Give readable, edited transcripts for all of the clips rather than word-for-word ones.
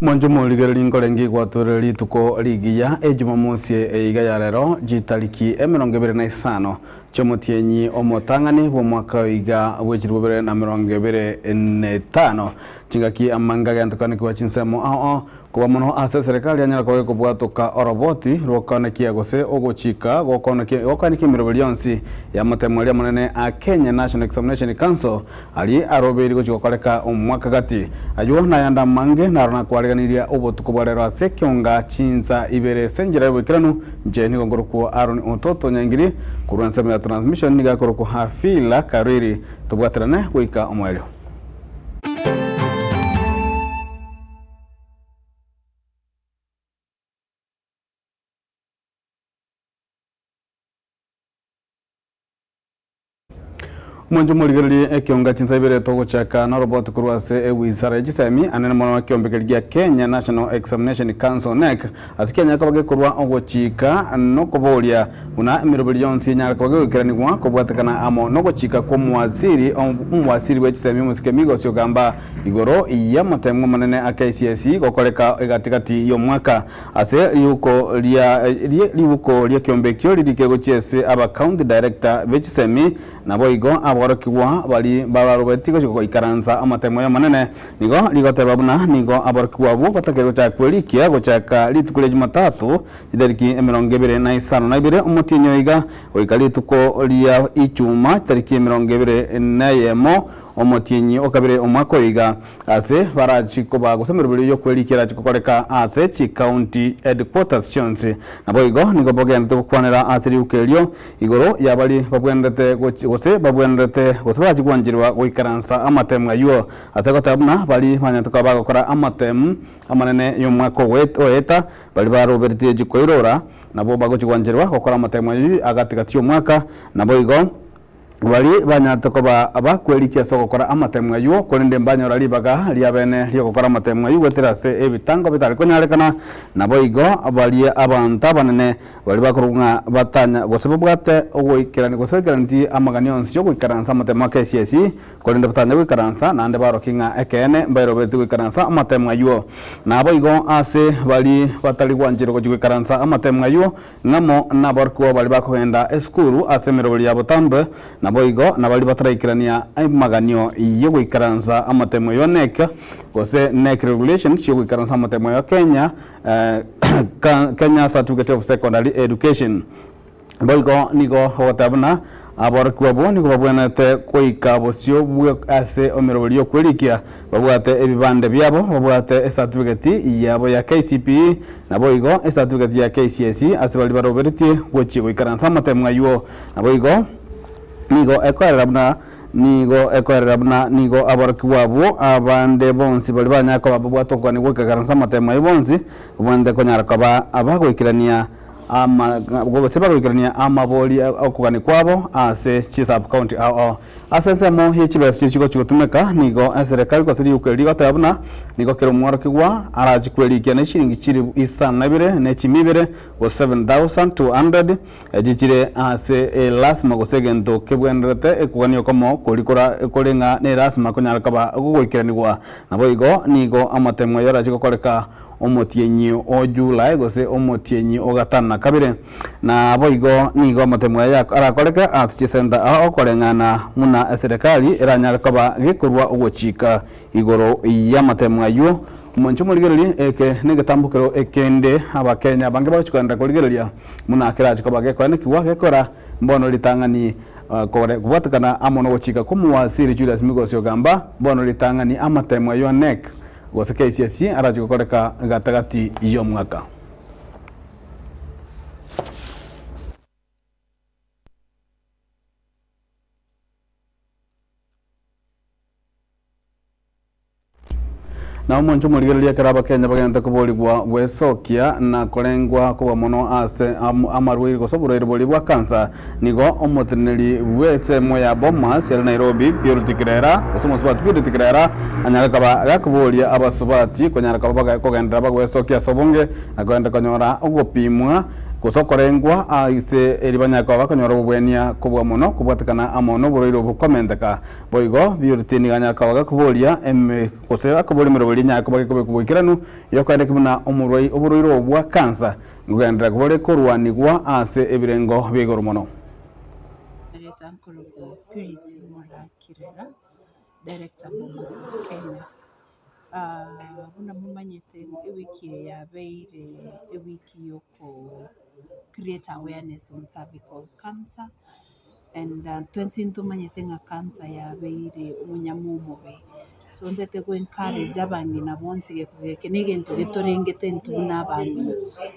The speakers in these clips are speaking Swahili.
Monjumo ligeri nkolengi gwatureri tuko ligiya ejumamosi eiga ya rero jitariki 25 chomutienyi omotangani bo mwaka wiga wejiri 2025 chingaki amanga gantukani kwa chinsemo kuba muno ase serikali anyala kwa kubwatuka oroboti rokonekia gose ogochika gokonekia mirobeli yonsi ya matemwalia munene a Kenya National Examination Council ali aroberi gochikokoreka omwaka gati ayo nayanda mange narona kwariganiria obotuko bwarero ase kyonga chinza ibere senjera wikiranu njeni gongoroko Aaron Ototo nyangiri kurwansema ya transmission nigakoroko hafila kariri tubwaterane kuika omwelyo. Monjumo ligeri ekionga chinsabire togo chaka na robot kurwase ewizara ejisemi anene mwana wa kiombekelia Kenya National Examination Council NEC asikenya kabage kurwa ogochika nokobolia una mirobeli yonsi nyaka kabage kiranigwa kubwatekana amo nogochika kwa mwaziri wejisemi musikemigo sio gamba igoro ya matemwa manene a KCSE gokoreka egatikati yo mwaka ase liuko lia kiombekio lidikego chese aba county director wejisemi nabo igo aborokiwa bali babarobetiko chiko ikaranza amatemo ya manene nigo ligotebabuna nigo aborokiwa bo batakero cha kwelikia gochaka litukule Jumatatu itariki 25 omutinyo iga oikali tuko lia ichuma tariki 24 omotienyi okabire omwako iga ase barachiko bagosemerubiri yo kwelikira chikokoreka ase chi county headquarters chonse nabo igo nigo bogende kwanera ase liukelio igoro yabali babwendete gose babwendete gose bachikwanjirwa goikaransa amatemwa yo ase gotabuna bali banyatuka bagokora amatemu amanene yo mwako oeta bali barobertie jikoirora nabo bagochikwanjirwa gokora amatemwa yo agatikati yo mwaka nabo igo wali banyatoko abakwelikia sokokora amatemwa yo konende mbanyora libaga liabene lyokokora amatemwa yo gweterase ebitango bitari konyarekana nabo igo bali abantu banene bali bakurunga batanya gosebobwate ogoikirani gosekeranti amaganionsi yo goikaransa amatemwa KCSE konende batanya goikaransa nande barokinga ekene mbairo betu goikaransa amatemwa yo nabo igo ase bali batali gwanjiro goikaransa amatemwa yo ngamo naborko bali bakogenda eskuru ase merobeli ya botambe nabo igo nabali bataraikirania maganio yo goikaransa amatemo yo NEC gose NEC regulations yo goikaransa amatemo yo Kenya Kenya Certificate of Secondary Education boigo nigo hotabna aborokwa bo nigo babwenete koika bosio bwe ase omerobeli yo kwelikia babwate ebibande byabo babwate certificate yabo ya KCPE nabo igo certificate ya KCSE ase bali baroberiti gochi goikaransa amatemo yo nabo igo nigo nigo aborkiwabo abande bonsi bali banyako babwatokwa ni gwekaransa amatemo ibonsi bwende konyara kaba abagoikirania gogosebagoikirania amaboli okugani kwabo ase sub county asesemo hichibesi chiko chikotumeka nigo serikali kwa siri ukeli gotabuna nigo kero mwarokigwa arajikwelikia na shilingi chiri isana bire ne chimibire go 7200 ejichire ase lasma go segendo kebwenrete ekugani komo kolikora kolenga ne lasma konyara kaba gogoikiraniwa nabo igo nigo amatemo yora chikokoreka omotienyi o July gose omotienyi o gatana kabire na boigo nigo amatemo ya arakoreka ase center okorengana muna serikali eranyara kaba gikorwa ogochika igoro ya matemwa yo monchumo ligereli eke negatambukero ekende abakenya bange bachikanda koligerelia muna akiraje kaba gekwane kiwa gekora mbono litangani kore kubatakana amono gochika kumuwasiri Julius Migosio gamba mbono litangani amatemwa yo NEC gose KCSE araje gukoreka gatagati iyo mwaka na omoncho muligerelia karaba Kenya bagenda kuboligwa wesokia na korengwa kuba mono ase amarwiri gosoburaire bolibwa kansa nigo omoteneri wetse moya Bomas ya Nairobi Purity Kirera osomosobati Purity Kirera anyara kaba gakubolia abasobati konyara kaba kogenda bagwesokia sobonge agenda konyora ogopimwa gusokorengwa aise eribanyako bakonyora ubwenia kubwa muno kubwatakana amono buroiro bukomenteka boigo biurutini ganyako bagakuboria gusera kubori mirobori nyako bagikubikiranu yokwende kibuna umuroi uburoiro obwa kansa ngugendera kubore kurwanigwa ase ebirengo bigoro muno. Director Bomas of Kenya. Buna mumanyete ewiki ya beire ewiki yoko create awareness on cervical cancer and twensinto manyete nga cancer ya beire umunyamumube. So ndete go encourage abangi na bonsi kenegento getorengete ntuna abangi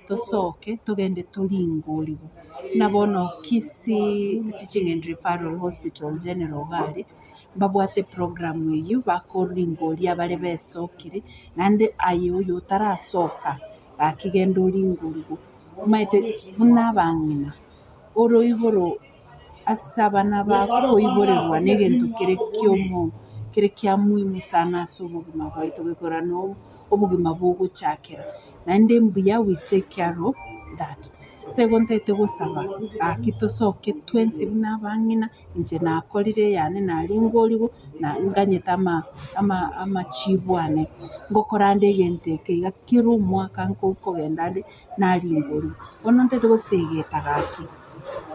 tosoke tugende tulingoligo nabono Kisi Teaching and Referral Hospital General Gari babwate programu eyu bakoringoria bale besokire nande ayo yotarasoka bakigenda ulingoligo umaite munabangina oro iboro asabana bako iborerwa negento kirekyomo kirekia muhimu sana sobugima bwaitu gekorano obugima bwogo chakera nande mbuya we take care of that. Segontete gusaba akitosoke twensi bunabangina nje nakolire yane nalingoligo na nganyeta ama chibwane ngokorande yenteke gakiru mwaka nko kogenda nalingoligo onontete gusegeta gaki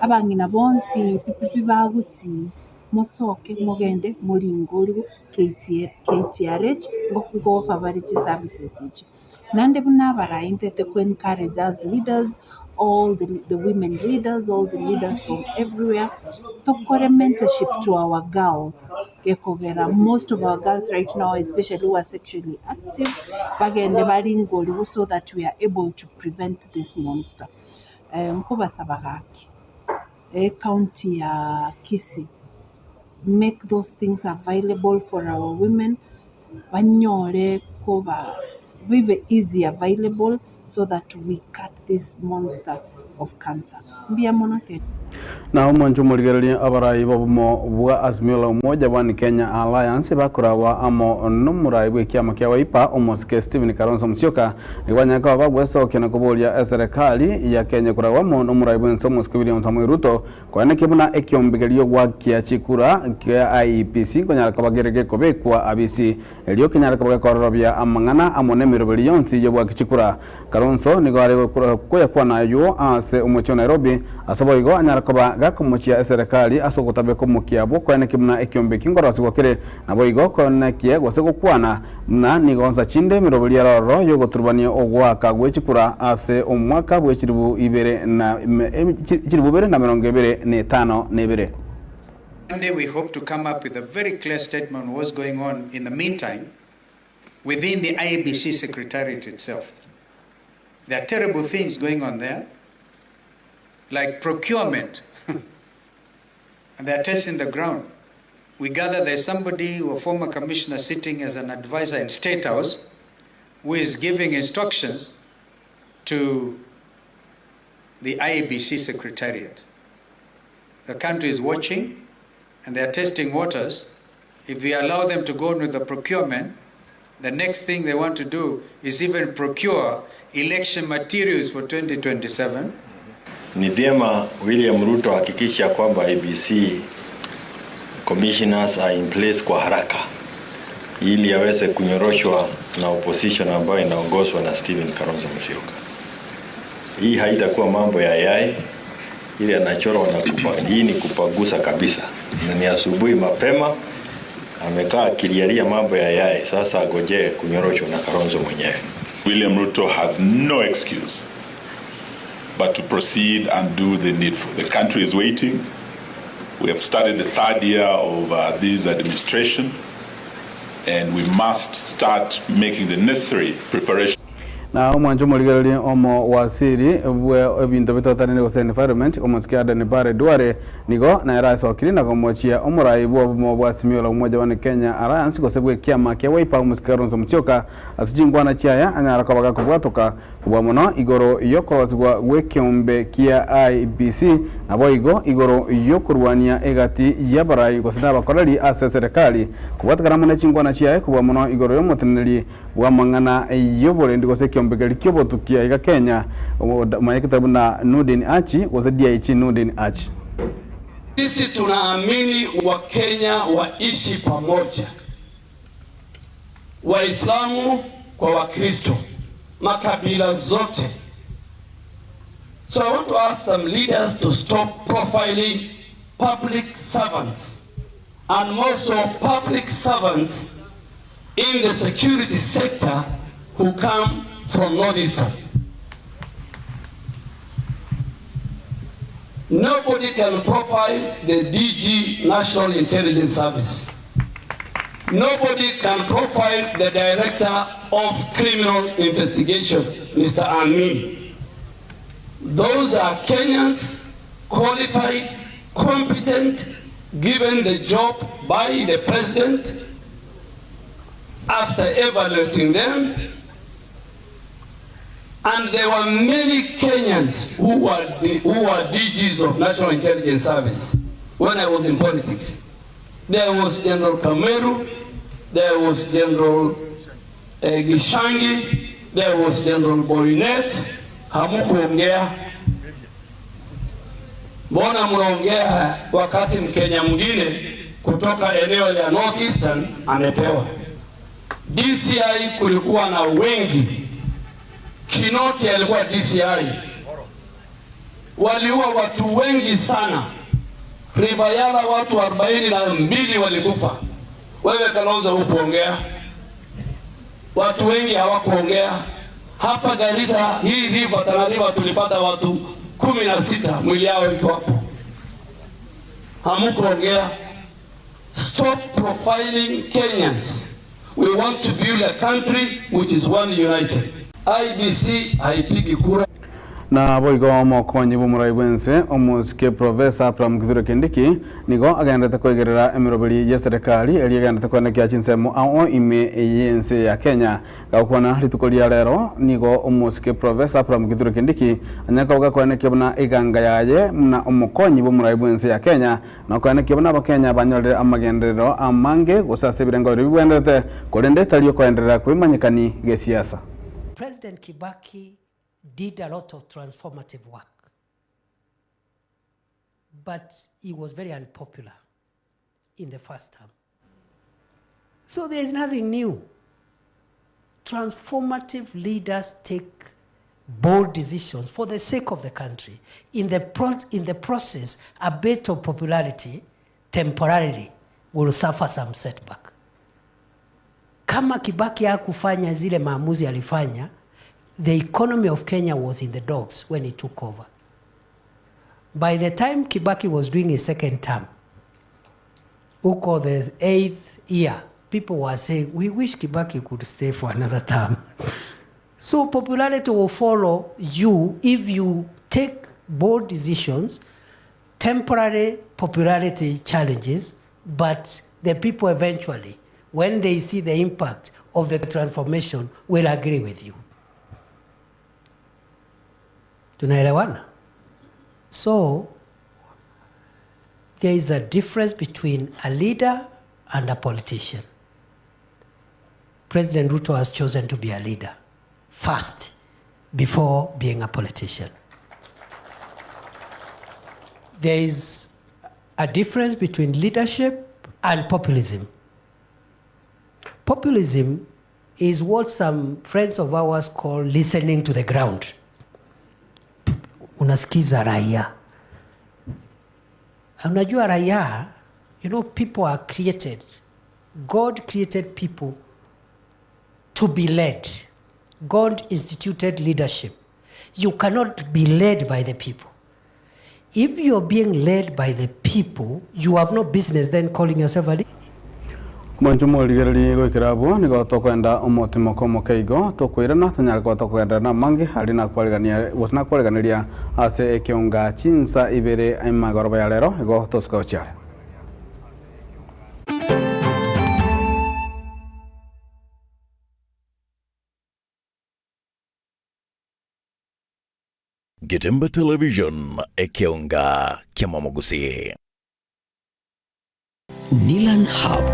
abangina bonsi pipipi bagusi mosoke mogende mulingoligo KTRH ngokugo favorite services ichi nande bunabara intete ku encourage as leaders, all the women leaders, all the leaders from everywhere to core mentorship to our girls. Gekogera most of our girls right now, especially who are sexually active, bagende balingoligo so that we are able to prevent this monster. Mkuba sabagaki county ya Kisi make those things available for our women banyore kuba be easy available so that we cut this monster of cancer. Mbia monote. Na umonju muligereri abarai bobumo bwa Azimio la Umoja wa Kenya Alliance bakurawa amo numurai bwe kiama kya Wiper omosike Stephen Kalonzo Musyoka ibanyaka bagweso kena kubolia serikali ya Kenya kurawa mo numurai bwe nsomosike William Samoei Ruto kwane kibuna ekyombigelio gwa kya chikura kya IEBC konyara kabagerege kobekwa abisi elio kenyara kabakorobya amangana amone mirobeli yonsi yo bwa kichikura Kalonzo nigare kuya kwa nayo ase umucho Nairobi asoboigo anyara koba gakomuchia serikali asogotabe komukia bokwane kimuna ekyombe kingorosi gwakire naboigo konekie gosego kwana na nigonza chinde mirobeli yaroro yo goturbania ogwaka gwechikura ase omwaka bwechiribu ibere na chiribu bere na 25 nebere. One day we hope to come up with a very clear statement on what's going on in the meantime within the IEBC Secretariat itself. There are terrible things going on there, like procurement, and they're testing the ground. We gather there's somebody, a former commissioner sitting as an advisor in State House, who is giving instructions to the IEBC Secretariat. The country is watching, and they are testing waters. If we allow them to go on with the procurement, the next thing they want to do is even procure election materials for 2027. Ni vyema William Ruto hakikisha kwamba IEBC commissioners are in place kwa haraka ili aweze kunyoroshwa na opposition ambayo inaongozwa na Stephen Kalonzo Musyoka. Hii haitakuwa mambo ya yai ili anachorwa na hii ni kupagusa kabisa. Na ni asubuhi mapema amekaa akilialia mambo ya yai, sasa agoje kunyoroshwa na Kalonzo mwenyewe. William Ruto has no excuse but to proceed and do the needful. The country is waiting. We have started the third year of this administration, and we must start making the necessary preparation. Na umwanju muligereri omo wasiri bwe ebintu bitotane ne environment omosikia Dani Bare Duare nigo na iracokiri na gomwachia omuraibu obwa simio la umoja wa Kenya Alliance gosebwe kiama kia Wiper Kalonzo Musyoka asijingwana chiaya anyara kabaga kubwatoka kubwa muno igoro yokorozwa gwekiombe kia IBC nabo igoro yokurwania egati yabarai gosida bakorari ase serikali kubwatakana muna chingwana chiaya kubwa muno igoro yomuteneri bwa mangana yobore ndigose kiombe gari kyobotukia iga Kenya mayekitabu na Nurdin Haji gosedia ichi Nurdin Haji. Sisi tunaamini Wakenya waishi pamoja, Waislamu kwa Wakristo, makabila zote. So I want to ask some leaders to stop profiling public servants, and more so public servants in the security sector who come from Northeastern. Nobody can profile the DG National Intelligence Service. Nobody can profile the Director of Criminal Investigation, Mr. Amin. Those are Kenyans, qualified, competent, given the job by the President. After evaluating them, and there were many Kenyans who were DGs of National Intelligence Service when I was in politics. There was General Kameru, there was General Gishangi, there was General Boynet. Hamukuongea. Mbona mnaongea wakati Mkenya mwingine kutoka eneo la Northeastern amepewa? DCI kulikuwa na wengi. Kinoti alikuwa DCI. Waliua watu wengi sana. Rivayala watu 42 walikufa. Wewe Kalonzo hukuongea. Watu wengi hawakuongea. Hapa Garissa hii river Tana River tulipata watu 16 mwili yao iko hapo. Hamukuongea. Stop profiling Kenyans. We want to build a country which is one united. IBC haipigi kura. Na boigo mokonyi bumuraibwense omusike Professor Abraham Kithure Kindiki nigo agendete kwegerera emiroberi ya serikali eri agendete kwenekia chinsemo ao ime yense ya Kenya gakwana ritukolia rero nigo omusike Professor Abraham Kithure Kindiki anyaka kwenekia buna iganga yaye na omukonyi bumuraibwense ya Kenya na kwenekia buna abakenya banyorere amagenderero amange gusasibira bibwendete kolende taliyo kwenderera kwimanyikani gesiasa. President Kibaki did a lot of transformative work, but he was very unpopular in the first term. So there is nothing new. Transformative leaders take bold decisions for the sake of the country. In the process, a bit of popularity temporarily will suffer some setback. Kama Kibaki hakufanya zile maamuzi alifanya, the economy of Kenya was in the dogs when he took over. By the time Kibaki was doing his second term, uko the 8th year, people were saying, we wish Kibaki could stay for another term. So popularity will follow you if you take bold decisions, temporary popularity challenges, but the people eventually, when they see the impact of the transformation, will agree with you. Tunaelewana? So, there is a difference between a leader and a politician. President Ruto has chosen to be a leader first, before being a politician. There is a difference between leadership and populism. Populism is what some friends of ours call listening to the ground. Unasikiza raia. Unajua raia, you know, people are created. God created people to be led. God instituted leadership. You cannot be led by the people. If you're being led by the people, you have no business then calling yourself a leader. Bonjour ligeri go kirabo ni go tokwenda umotimo komo keigo tokwirana tunyara go tokwenda na mangi hari na kwaligania wasna kwaliganiria ase ekionga chinsa ibere aimagoroba ya lero go tosko chare. Getemba Television ekionga kiamamogusi. Nilan Hub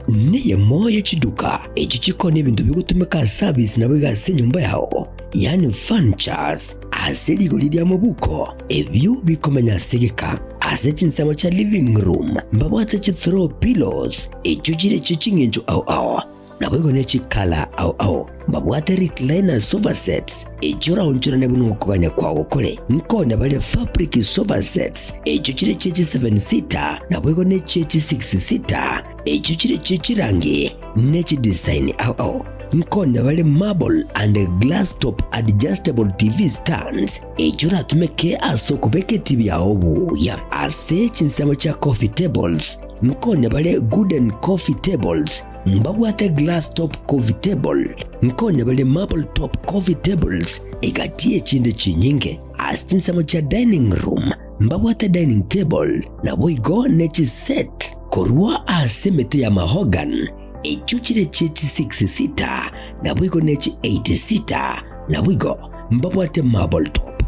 niye moya chiduka echichiko n'ebintu bigutumika service nabo gase nyumba yao yani furnitures asili lidia mabuko ebyo bikomenya segeka asechinsamo cha living room mbabwate chi throw pillows echujire chichingenjo au nabo gone chikala au mbabwate recliner sofa sets ejora onjora nebuno kuganya kwawo kole nkone bale fabric sofa sets ejujire chechi 7 seater nabo gone chechi 6 seater ejujire chechi rangi nechi design au nkone bale marble and glass top adjustable TV stands ejora tumeke asoko beke TV yawo ya ase chinsamo cha coffee tables nkone bale wooden coffee tables mbabwate glass top coffee table nkone bale marble top coffee tables egatie chinde chinyinge asinsamo cha dining room mbabwate dining table na boigo nechi set korwa asemete ya mahogan echuchire chechi 6 seater na boigo nechi 8 seater na boigo mbabwate marble top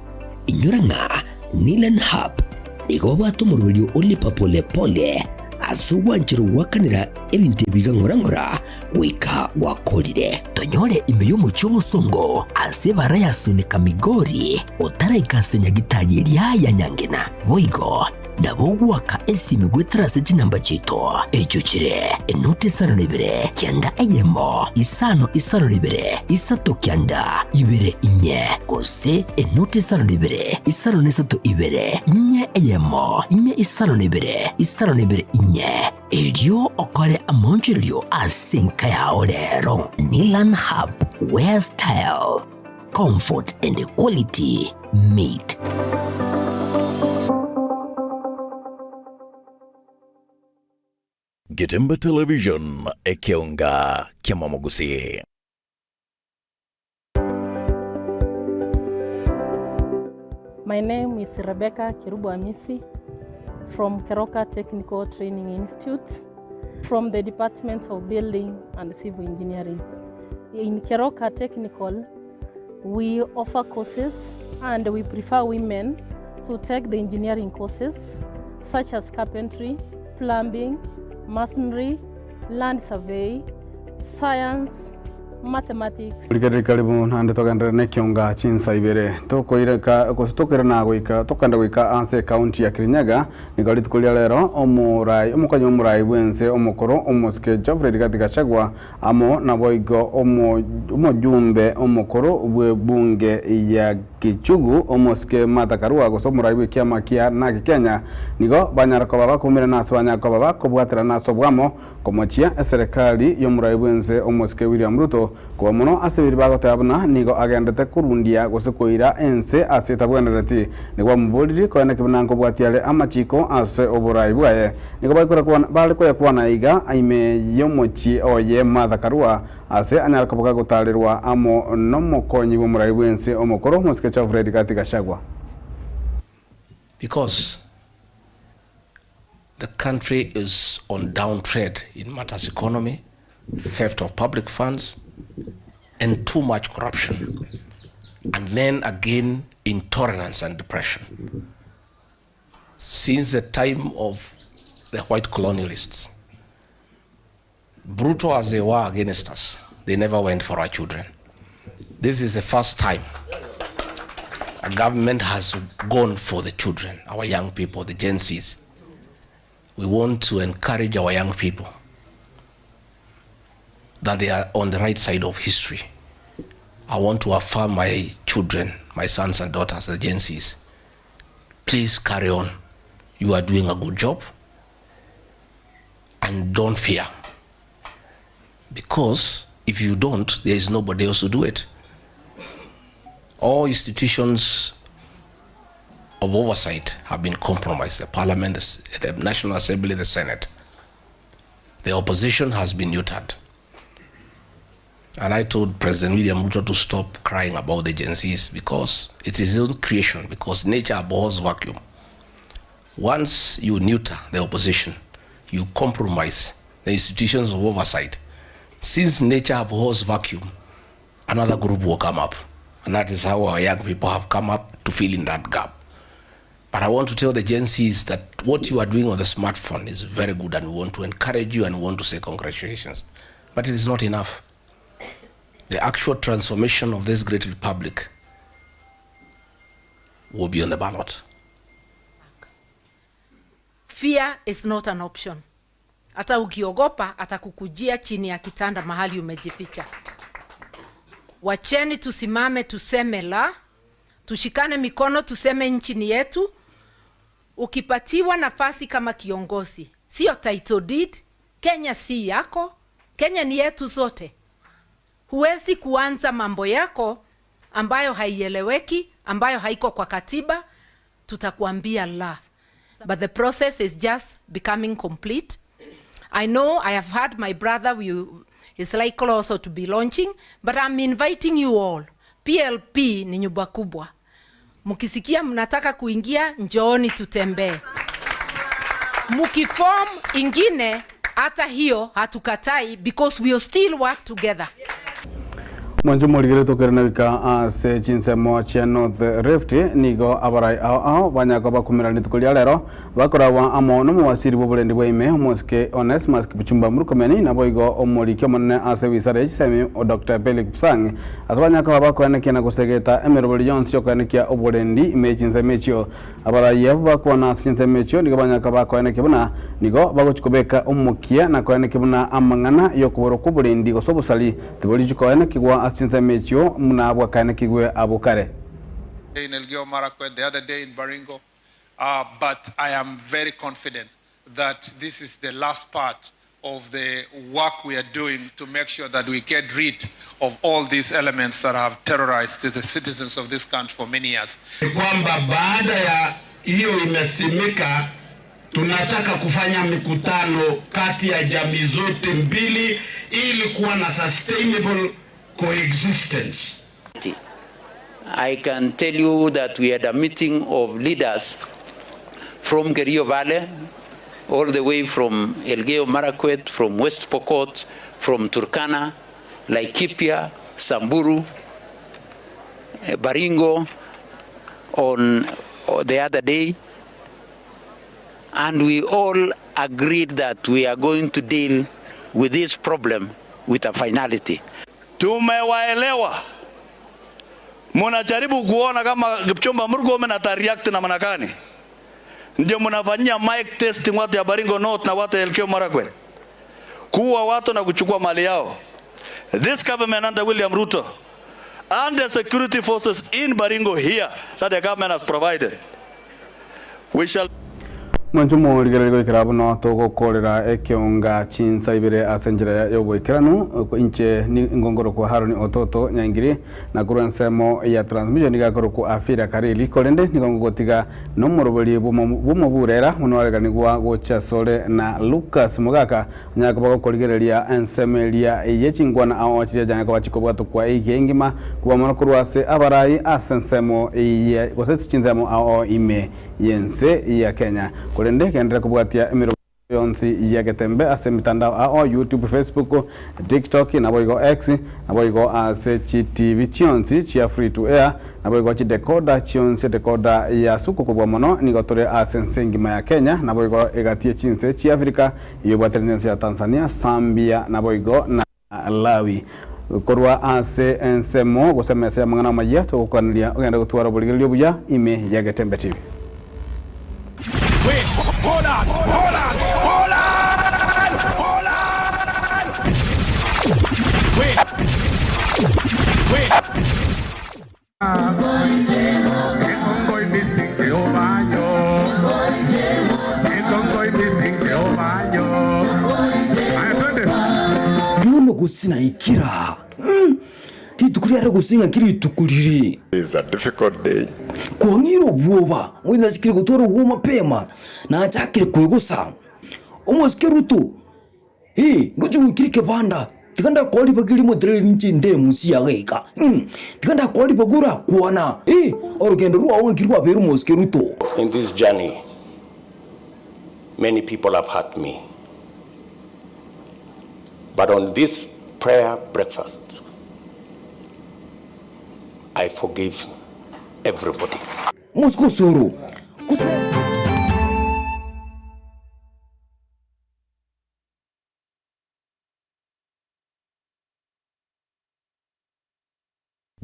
inyoranga Nilan Hub igobwato mu rubyo oli papole pole asuwanjiro wakanira ebintu biga ngorangora wika wakolire tonyole imeyo mu cyobusongo asebara yasunika migori otaraikasenya gitaye ya nyangena boigo dabo waka esimi gwetrase chinamba chito echuchire enoti sano libere kyanda eyemo isano libere isato kyanda ibere inye kose enoti sano libere isano nesato ibere inye eyemo inye isano libere inye elio okole amonjilio asinka ya olero Nilan Hub where style comfort and quality meet. Getemba Television ekionga kiamamogusi. My name is Rebecca Kirubu Amisi from Keroka Technical Training Institute from the Department of Building and Civil Engineering. In Keroka Technical, we offer courses and we prefer women to take the engineering courses such as carpentry, plumbing, masonry, land survey, science, mathematics. Karibu nande tokandere nekionga chinsa ibere tokoireka kositokera na goika tokanda goika anse county ya Kirinyaga nigali tukulia lero omurai omukanyo omurai bwense omukoro omuske Geoffrey Gachagua amo na boigo omujumbe omukoro bwe bunge ya Kichugu omuske Martha Karua gosomurai bwe kiama kia na Kenya nigo banyarako baba kumira naso banyarako baba kobwatira naso bwamo komochia serikali yomurai bwense omuske William Ruto kwa muno asebiri bagotabuna nigo agendete kurundia gosekoira ense asetabwenereti nigo mubuliri koene kibunango bwatiale amachiko ase oburai bwaye nigo bali kwana iga aime yomochi oye Martha Karua ase anyarakaboka gutalirwa amo nomukonyi bw'omurai bwense omukoro muske Geoffrey Gachagua. Because the country is on downtrend in matters economy, theft of public funds, and too much corruption. And then again, intolerance and depression. Since the time of the white colonialists, brutal as they were against us, they never went for our children. This is the first time a government has gone for the children, our young people, the Gen Zs. We want to encourage our young people that they are on the right side of history. I want to affirm my children, my sons and daughters, the Gen Zs. Please carry on. You are doing a good job. And don't fear. Because if you don't, there is nobody else to do it. All institutions of oversight have been compromised. The Parliament, the National Assembly, the Senate. the opposition has been neutered. And I told President William Ruto to stop crying about the Gen Zs because it's his own creation, because nature abhors vacuum. Once you neuter the opposition, you compromise the institutions of oversight. Since nature abhors vacuum, another group will come up. And that is how our young people have come up to fill in that gap. But I want to tell the Gen Zs that what you are doing on the smartphone is very good, and we want to encourage you and we want to say congratulations. But it is not enough. The actual transformation of this great republic will be on the ballot. Fear is not an option. Hata ukiogopa atakukujia chini ya kitanda mahali umejificha. Wacheni tusimame tuseme la, tushikane mikono tuseme nchi ni yetu. Ukipatiwa nafasi kama kiongozi, sio title deed, Kenya si yako, Kenya ni yetu zote. Huwezi kuanza mambo yako ambayo haieleweki, ambayo haiko kwa katiba, tutakuambia la. But the process is just becoming complete. I know I have had my brother is likely also to be launching, but I'm inviting you all. PLP ni nyumba kubwa. Mukisikia mnataka kuingia, njooni tutembee. Mukiform ingine, hata hiyo hatukatai, because we will still work together. Mwanju muligire tokerana wika ase chinsemo chia North Rift nigo abarai ao banyako bakumira nitukulia lero bakorawa amo no mwasiri bobulendi bwime Moske Onesmus Kipchumba Murkomen na boigo omorikyo monne ase wisare semi o Dr. Felix Sang asabanyako bakwana kina gusegeta emerobuli yonsi yokanekia obulendi imechinsemechio abarai abo bakwana chinsemechio nigo banyako bakwana kibuna nigo bagochikobeka omukia na kwana kibuna amangana yokuboro kubulendi gosobusali tiboli chukwana kigwa chinsemechio munabwa kana kigwe abukare in Elgeyo Marakwet, the other day in Baringo, but I am very confident that this is the last part of the work we are doing to make sure that we get rid of all these elements that have terrorized the citizens of this country for many years. Kwamba baada ya hiyo imesimika, tunataka kufanya mikutano kati ya jamii zote mbili ili kuwa na sustainable coexistence. I can tell you that we had a meeting of leaders from Kerio Valley, all the way from Elgeyo Marakwet, from West Pokot, from Turkana, Laikipia, Samburu, Baringo on the other day. And we all agreed that we are going to deal with this problem with a finality. Tumewaelewa. Munajaribu kuona kama Kipchumba Murkomen atareact na manakani. Ndio mnafanyia mic testing watu ya Baringo North na watu ya Elgeyo Marakwet. Kuwa watu na kuchukua mali yao. This government under William Ruto and the security forces in Baringo here that the government has provided. We shall Mwanjumo ligerego ikirabu no togo kolera ekeonga chinsa ibere asenjera yobo ikiranu inche ni ngongoro kwa Haruni Ototo Nyangiri na kurensemo ya transmission igakoro ku afira karili kolende nigongotiga no moroboli bumo burera munwareganigwa gocha sole na Lucas Mugaka nyakaba koligereria ensemelia yechingwana awachiya jana kwa chikobwa to kwa igengima kuba monokurwase abarai asensemo ye gosetse chinzemo ao ime yense ya Kenya kolende kendra kubwatia emiro yonsi ya getembe ase mitandao ao YouTube, Facebook, TikTok na boigo X na boigo ase TV chionsi chia free to air na boigo chi decoder chionsi decoder ya suku kubwa mono nigotore ase nsengima ya Kenya na boigo egatie chinse chi Afrika iyo bwatendensi ya Tanzania, Zambia na boigo na Lawi korwa ase ensemo gosemesa mangana maya to kwanilia ngenda gutwara buligiryo buya ime ya getembe TV. Hold on. Wait. Yuno gusina ikira. Titukuri gusinga kiri tukuriri. It's a difficult day. Kwa ngiro bwoba, mwina chikiri gutoro woma pema na chakiri kwegusa. Omoske Ruto ndochu kirike banda tikanda kwali pakili modele nchi nde musi yageka tikanda kwali pakura kuana orugendo ruwa wangirwa beru moskeruto. In this journey, many people have hurt me. But on this prayer breakfast, I forgive everybody. Musko suru.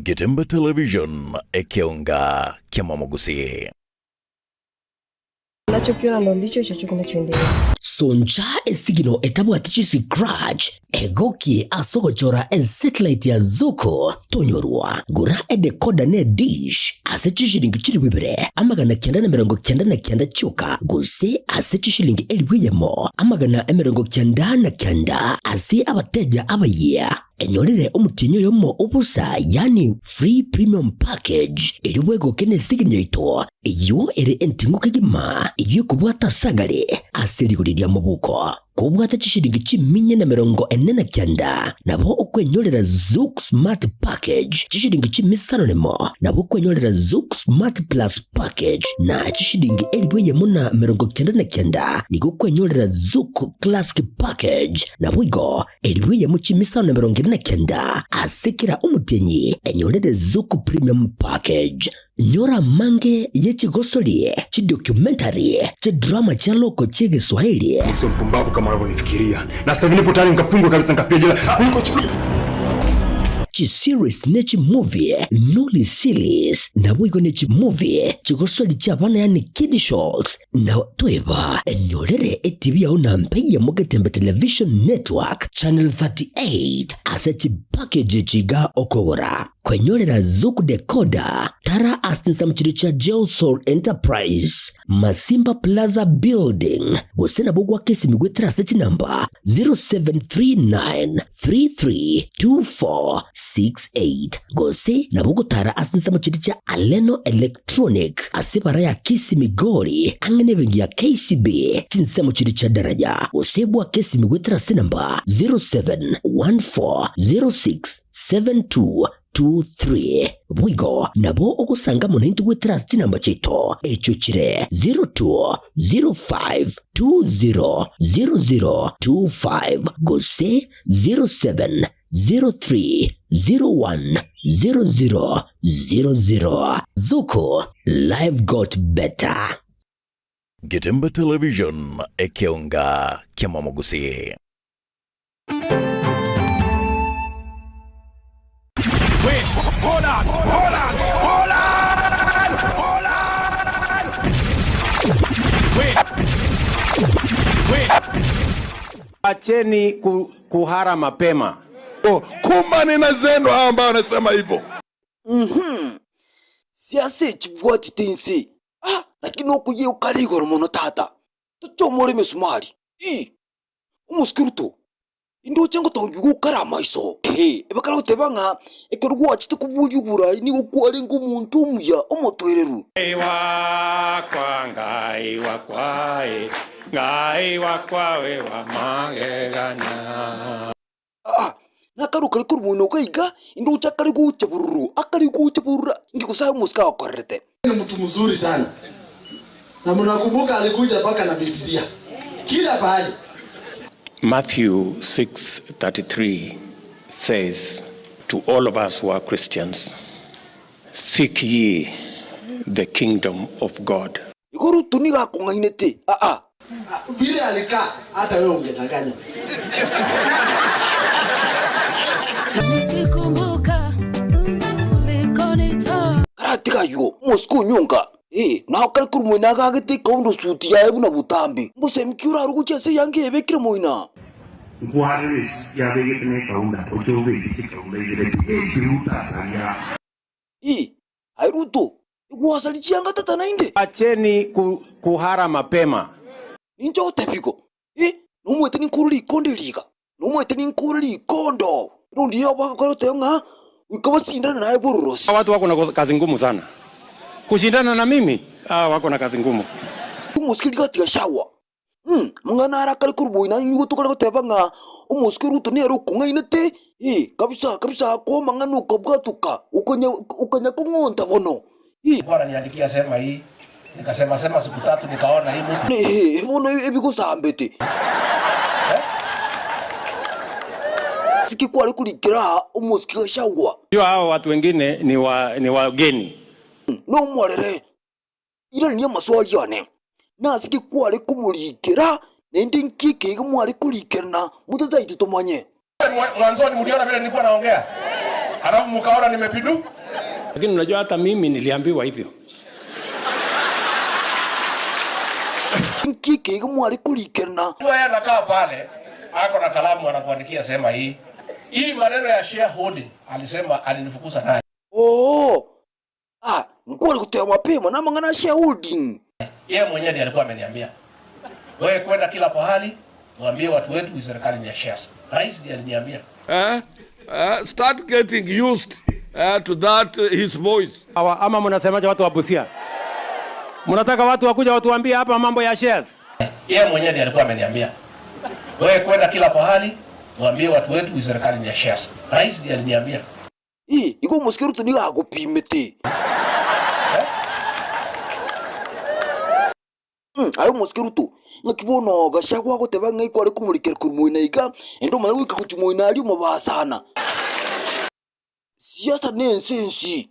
Gitemba Television Ekionga Kiamamogusi. Nachokiona ndo ndicho chacho kinachoendelea. Sonja esigino etabwatichi si grudge egoki asogochora satellite ya Zuku tonyorwa gura edekoda ne dish asechishilingi chiri wibere amagana 999 chuka guse asechishilingi eliwiyemo amagana 999 ase abateja abaye enyorere omutinyo yomo obusa yani free premium package eliwego kene sigino ito iyo ere entinguka gima iyo kubwata sagale aselikulidya mubuko kubwata chishilingi chiminye na 49 nabo okwenyorera Zuku Smart Package chishilingi chimisano nemo nabo okwenyorera Zuku Smart Plus Package na chishilingi eliweye muna 99 niko okwenyorera Zuku Classic Package nabo igo eliweye muchimisano na 49 asikira umutenyi enyorere Zuku Premium Package. Nyora mange yechigosoli chidocumentary chidrama cha loko chege Swahili. Sio mpumbavu kama unavyonifikiria. Na sasa hivi nipo tayari nikafungwa kabisa nikafia jela. Niko chukua series nechi movie noli series na wigo nechi movie chigosoli chabana yani Kid Shows na tweba enyorere TV ya unampeya Mugetembe Television Network Channel 38 asechi package chiga okogora kwenyorera Zuku Decoder tara asinsa mchiricha Geosoul Enterprise Masimba Plaza Building usena bugwa kesi migwetra sechi namba 0739332468 gose na bugu tara asinsa mchiricha Aleno Electronic asipara ya kisi migori angene bengi ya KCB chinsa mchiricha daraja usebwa kesi migwetra senamba 0714067223 Wigo nabo okusanga munaintu wetrust namba chito echuchire 0205200025 gose 0703010000. Zuku, life got better. Gitemba Television Ekionga Kiamamogusi. Hold on. Wait. Acheni kuhara mapema. Kumba nina zenu ambao wanasema hivyo. Siase chibwati tense. Lakini okuye ukaligoro mono tata. Tuchomore mesumari. Umuskiruto. Indo chango tonjugo karama iso. Ebakala utebanga ekerugwa chite kubulyugura ni gukwale ngumuntu muya omotwereru. Ngai wakwae wa magegana. Nakaru kali kurumuno kaiga indo chakali kuchabururu akali kuchaburura ngikusayo muska wakorete. Ni mtu mzuri sana. Na mnakumbuka alikuja paka na Biblia. Kila pahali. Matthew 6:33 says to all of us who are Christians, seek ye the kingdom of God. Igoro tuniga kongainete. Vile alikaa hata wewe ungetanganya. Nikikumbuka ulikonitoa. Aratika yo Moscow nyonga. Na kali kurumuina gagete kaundo suti ya ebu na butambi. Mbose mkiura ruguchese yange ebekire moina. Ngware ya bege tene kaunda ochobe kaunda ile ejiruta sanya. Airuto. Igwasali chianga tata nainde. Acheni kuhara mapema. Ninja otepiko. Nomwete ninkuruli konde liga. Nomwete ninkuruli kondo. Rundi ya wakakalo teonga. Wikawa sindana na ebururosi. Watu wako na kazi ngumu sana. Kushindana na mimi, wako na kazi ngumu. Muskili katika shawa. Mangana arakali kurboy na nyugo tukala goteba nga umuskiru to ne ro kunga inete. Kabisa ko manganu kabgatuka ukanya kungonda bono. Bwana niandikia sema hii. Nikasema siku 3 nikaona hii mtu. Bono ebiko sambete. Sikikuwa kulikira umuskika shagwa. Sio hao watu wengine ni wageni. No mwarere. Ila niyo maswali yane. Na sikikuwa kumulikira nende nkike kumwali kulikirana mutata itutomanye. Mwanzoni mliona vile nilikuwa naongea. Halafu mkaona nimepidu. Lakini unajua hata mimi niliambiwa hivyo. Nkike kumwali kulikirana. Yeye anakaa pale, ako na kalamu anakuandikia sema hii. Hii maneno ya shareholding alisema alinifukuza naye. Mkwali kutoa mapema na mangana shareholding. Yeye mwenyewe ndiye alikuwa ameniambia. Wewe kwenda kila pahali, waambie watu wetu serikali ni ya shares. Rais ndiye aliniambia. Start getting used to that his voice. Ama mnasemaje watu wa Busia? Mnataka watu wakuja watuambie hapa mambo ya shares? Yeye mwenyewe ndiye alikuwa ameniambia. Wewe kwenda kila pahali, waambie watu wetu serikali ni ya shares. Rais ndiye aliniambia. Iko muskiru to niga agupimete. Ayo muskiru to ngakibono gashagwa goteba ngai kwari kumulikira kurumuina iga endo mari wika kuchumuina ali mubasana. Siasa nensensi.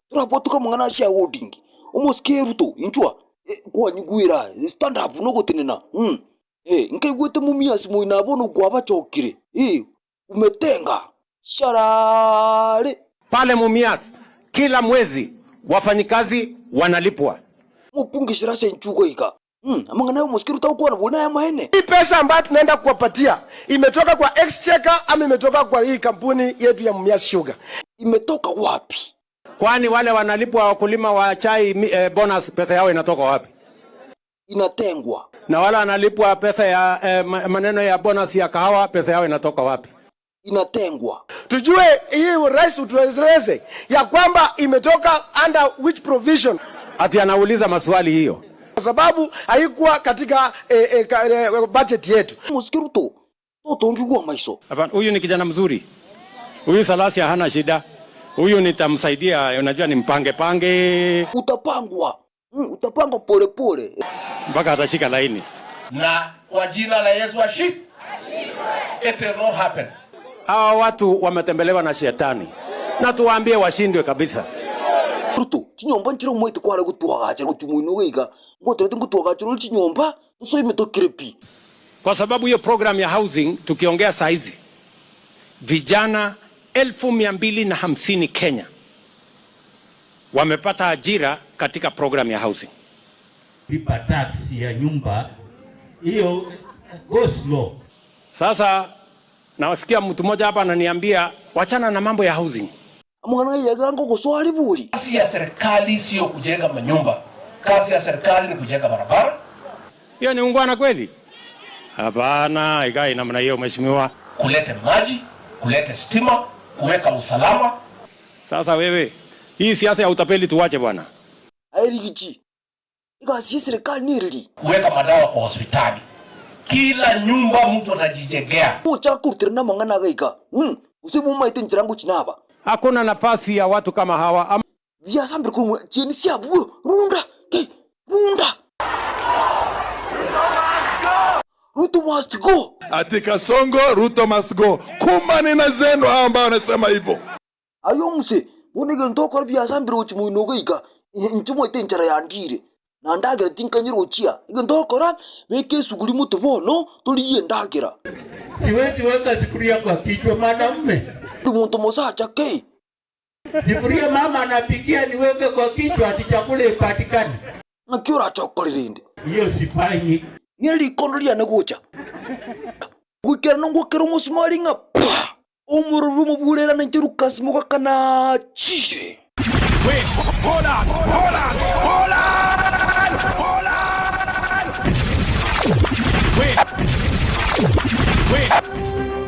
Turapotuka mangana shareholding. Umuskiru to inchwa kwa nyigwira stand up no gotenena. Nkai gwete mumiasi muina bono gwaba chokire. Umetenga. Sharare. Pale Mumias kila mwezi wafanyikazi wanalipwa. Mupungi shirasa nchugo ika. Amangana muskiru tau kwa na bona ya mahene. Hii pesa ambayo tunaenda kuwapatia imetoka kwa Exchequer ama imetoka kwa hii kampuni yetu ya Mumias Sugar? Imetoka wapi? Kwani wale wanalipwa wakulima wa chai bonus pesa yao inatoka wapi? Inatengwa. Na wale wanalipwa pesa ya maneno ya bonus ya kahawa pesa yao inatoka wapi? Inatengwa. Tujue hii rais utueleze ya kwamba imetoka under which provision. Ati anauliza maswali hiyo. Kwa sababu haikuwa katika budget yetu. Muskiru to tongi kwa maiso. Hapana, huyu ni kijana mzuri. Huyu Salasia hana shida. Huyu nitamsaidia, unajua ni mpange. Utapangwa. Utapanga pole pole. Mpaka atashika laini. Na kwa jina la Yesu ashikwe. It will not happen. Hawa watu wametembelewa na shetani. Na tuwaambie washindwe kabisa. Ruto, chinyomba nchiro mwetu kwala kutuagacha kuchumuino weiga. Ngoto letu kutuagacha uli chinyomba, uso imetokirepi. Kwa sababu hiyo program ya housing tukiongea saizi. Vijana 1250 Kenya wamepata ajira katika program ya housing. Lipa tax ya nyumba hiyo go slow. Sasa nawasikia mtu mmoja hapa ananiambia wachana na mambo ya housing. Amwana yagango kuswali buri. Kazi ya serikali sio kujenga manyumba. Kazi ya serikali ni kujenga barabara. Hiyo ni ungwana kweli? Hapana, ikai namna hiyo mheshimiwa. Kulete maji, kulete stima, kuweka usalama. Sasa wewe, hii siasa ya utapeli tuwache bwana. Airigichi. Ika si serikali nirili. Kuweka madawa kwa hospitali. Kila nyumba mtu anajijengea. Ucha kurtirna mangana gaika. Usibu maite njirangu chinaba. Hakuna nafasi ya watu kama hawa. Vya sambi kumu chini siabu. Runda. Runda. Ruto must go. Ati Kasongo, Ruto must go. Kumani na zenu ambao wanasema hivyo. Ayo mse, bonege ntoko vya sambi rochimu inogaika. Nchumo ite njara ya ndire. Na ndagira tinkanyiro ochia. Ige ndokora weke suguli mutu bono tuliye ndagira. Siwezi weka sufuria kwa kichwa mwanamume. Muntu mosacha ke. Sufuria mama anapikia niweke kwa kichwa ati chakula ipatikane. Nakiora chokolirinde. Hiyo sifanyi. Nili kondolia negocha. Gukera nongokero musmali nga. Umururu mubulera na ntiru kasmuka kana chire. Wait, hold on. Wait.